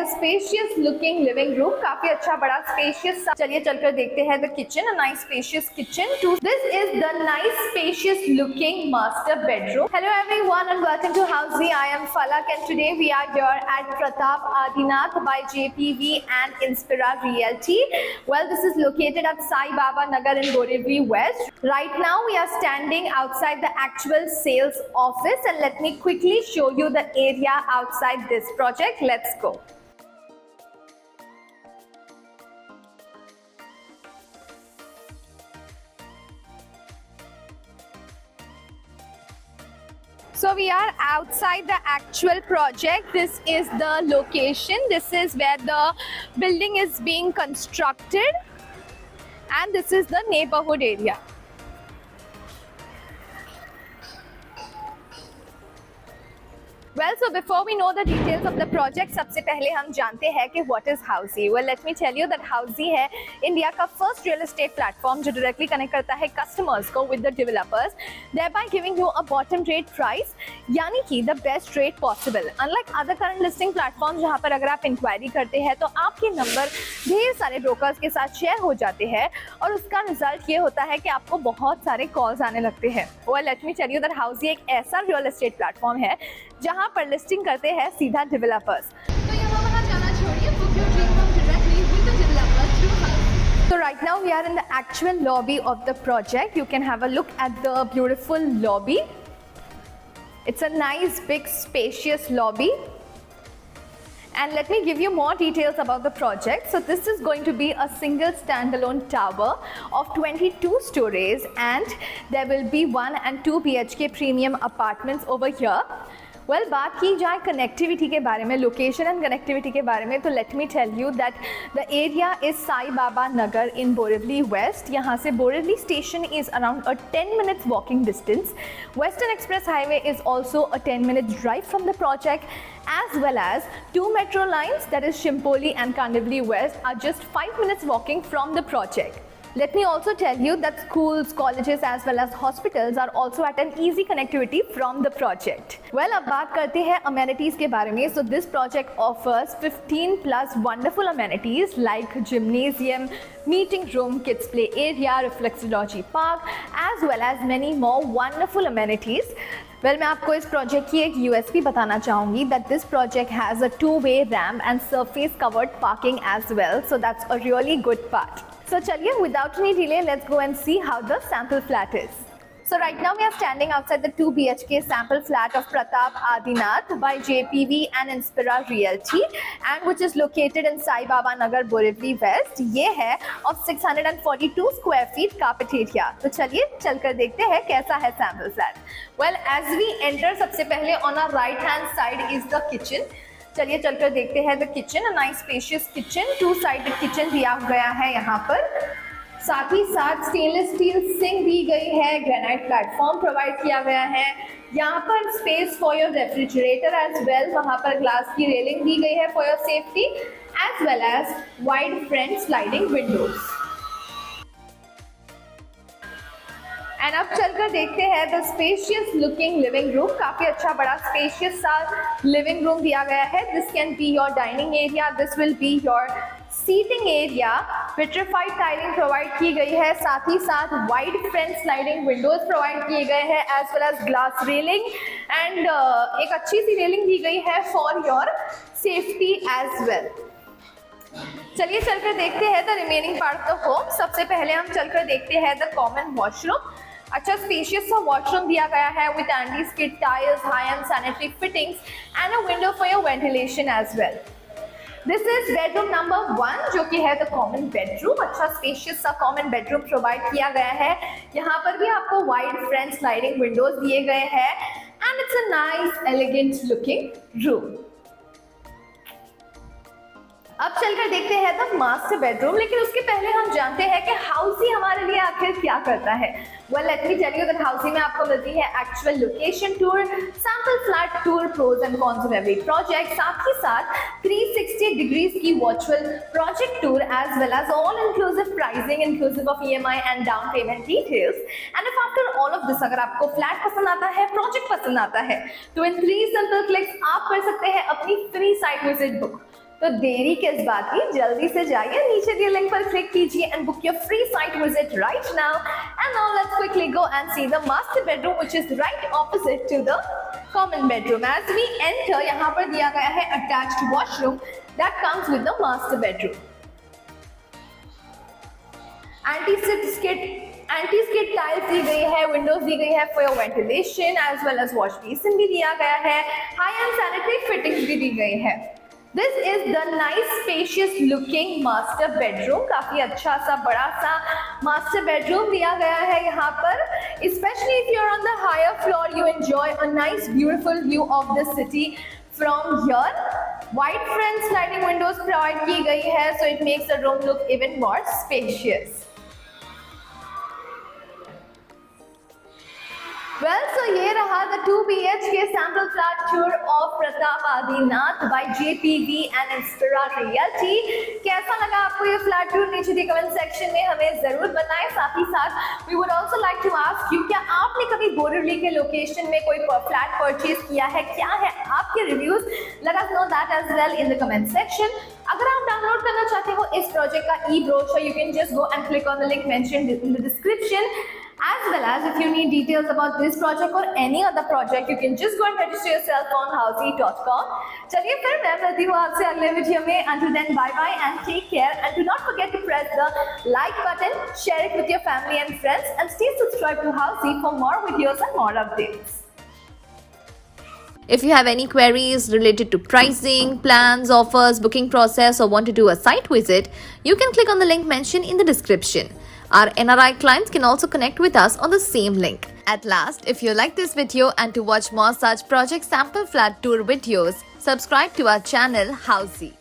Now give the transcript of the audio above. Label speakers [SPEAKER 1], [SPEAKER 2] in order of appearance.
[SPEAKER 1] The spacious looking living room, काफी अच्छा बड़ा स्पेशियस। चलिए चलकर देखते हैं the kitchen, a nice spacious kitchen. This is the nice spacious looking master bedroom. Hello everyone and welcome to Housiey. I am Falak and today we are here at Pratap Adinath by JPV and Inspira Realty. Well, this is located at Sai Baba Nagar in Borivali West. Right now we are standing outside the actual sales office and let me quickly show you the area outside this project. Let's go. So we are outside the actual project. This is the location. This is where the building is being constructed and this is the neighborhood area. Well, so before we know the details of the project, सबसे पहले हम जानते हैं कि what is Housy. Well, let me tell you that Housy है India का first real estate platform जो directly connect करता है customers को with the developers, thereby giving you a bottom rate price, यानी कि the best rate possible. Unlike other current listing platforms जहाँ पर अगर आप inquiry करते हैं तो आपके नंबर ढेर सारे ब्रोकर्स के साथ शेयर हो जाते हैं और उसका रिजल्ट ये होता है कि आपको बहुत सारे कॉल्स आने लगते हैं। Well, let me tell you that Housy एक ऐसा real estate platform है जहां पर लिस्टिंग करते हैं सीधा डेवलपर्स। तो यहाँ वहाँ जाना छोड़िए, book your dream home directly with the developer through Housy. So right now we are in the actual lobby of the project. You can have a look at the beautiful lobby. It's a nice big spacious lobby. And let me give you more details about the project. So this is going to be a single standalone tower of 22 stories and there will be 1 and 2 BHK premium apartments over here. Well, बात की जाए connectivity के बारे में, location and connectivity के बारे में, तो let me tell you that the area is Sai Baba Nagar in Borivali west. यहाँ से Borivali station is around a 10 minutes walking distance. Western express highway is also a 10 minutes drive from the project, as well as 2 metro lines, that is Shimpoli and Kandivali West, are just 5 minutes walking from the project. Let me also tell you that schools, colleges as well as hospitals are also at an easy connectivity from the project. Well, अब बात करते हैं amenities के बारे में. So this project offers 15 plus wonderful amenities like gymnasium, meeting room, kids play area, reflexology park, as well as many more wonderful amenities. Well, मैं आपको इस प्रोजेक्ट की एक USP बताना चाहूँगी that this project has a 2-way ramp and surface covered parking as well. So that's a really good part. So चलिए without any delay, let's go and see how the sample flat is. So right now we are standing outside the 2 BHK sample flat of Pratap Adinath by JPV and Inspira Realty and which is located in Sai Baba Nagar, Borivali West. ये है of 642 square feet carpet area. तो चलिए चलकर देखते हैं कैसा है sample flat. Well, as we enter, सबसे पहले on our right hand side is the kitchen. चलिए चलकर देखते हैं the kitchen, a nice spacious kitchen. 2-sided kitchen दिया गया है यहाँ पर, साथ ही साथ स्टेनलेस स्टील सिंक दी गई है, ग्रेनाइट प्लेटफॉर्म प्रोवाइड किया गया है। यहाँ पर space for your refrigerator as well, वहाँ पर ग्लास की रेलिंग दी गई है for your safety as well as wide front sliding windows. And अब चलकर देखते हैं the spacious looking living room. काफी अच्छा बड़ा स्पेशियस सा लिविंग रूम दिया गया है। This can be your dining area, this will be your seating area. Vitrified tiling provide की गई है, साथ ही साथ wide front sliding windows provide किए गए हैं as well as glass railing and एक अच्छी सी रेलिंग दी गई है for your safety as well. चलिए चलकर देखते हैं the remaining part of the home. सबसे पहले हम चलकर देखते हैं द कॉमन वॉशरूम। अच्छा स्पेशियस सा वॉशरूम दिया गया है with anti skid tiles, high end sanitary fittings and a window for your ventilation as well. This is bedroom number 1 जो कि है द कॉमन बेडरूम। अच्छा स्पेशियस सा कॉमन बेडरूम प्रोवाइड किया गया है। यहाँ पर भी आपको वाइड फ्रंट स्लाइडिंग विंडोज दिए गए हैं and it's a nice elegant looking room. अब चलकर देखते हैं द मास्टर बेडरूम, लेकिन उसके पहले हम जानते हैं कि हाउसी हमारे लिए आखिर क्या करता है। Well, let me tell you that Housiey में आपको मिलती है actual location tour, sample flat tour, pros and cons of every project, साथ ही साथ 360 डिग्रीज की virtual project tour as well as all inclusive pricing inclusive of EMI and down payment details. And if after all of this अगर आपको flat पसंद आता है, project पसंद आता है, तो इन 3 सिंपल क्लिक्स आप कर सकते हैं अपनी फ्री साइट विजिट बुक। तो देरी किस बात की, जल्दी से जाइए, नीचे दिए लिंक पर क्लिक कीजिए and book your free site visit right now. And now let's quickly go and see the master bedroom which is right opposite to the common bedroom. As we enter, यहाँ पर दिया गया है attached washroom that comes with the master bedroom. Anti-skid tiles दी गई है, windows दी गई है for your ventilation as well as wash basin भी दिया गया है, हाई एंड सैनिटरी फिटिंग्स भी दी गई है. This is the nice spacious looking master bedroom. काफी अच्छा सा बड़ा सा मास्टर बेडरूम दिया गया है यहाँ पर. Specially if you are on the higher floor, you enjoy a nice beautiful view of the city from here. Wide front sliding windows provide की गई है, so it makes the room look even more spacious. Well, so ये रहा the 2 BHK sample flat tour of Pratap Adinath by JPV and Inspira Realty. कैसा लगा आपको ये flat tour? नीचे दिए कमेंट सेक्शन में हमें जरूर बताएं. साथ ही साथ we would also like to ask you, क्या आपने कभी बोरिवली के लोकेशन में कोई फ्लैट परचेज किया है? क्या है आपके reviews? Let us know that as well in the comment section. अगर आप डाउनलोड करना चाहते हो इस प्रोजेक्ट का e-brochure, you can just go and click on the link mentioned in the description. As well as if you need details about this project or any other project, you can just go and register yourself on housey.com. चलिए फिर मैं मिलती हूँ आपसे अगले video में. Until then, bye bye and take care. And do not forget to press the like button, share it with your family and friends, and stay subscribed to Housey for more videos and more updates.
[SPEAKER 2] If you have any queries related to pricing, plans, offers, booking process, or want to do a site visit, you can click on the link mentioned in the description. Our NRI clients can also connect with us on the same link. At last, if you like this video and to watch more such project sample flat tour videos, subscribe to our channel Housey.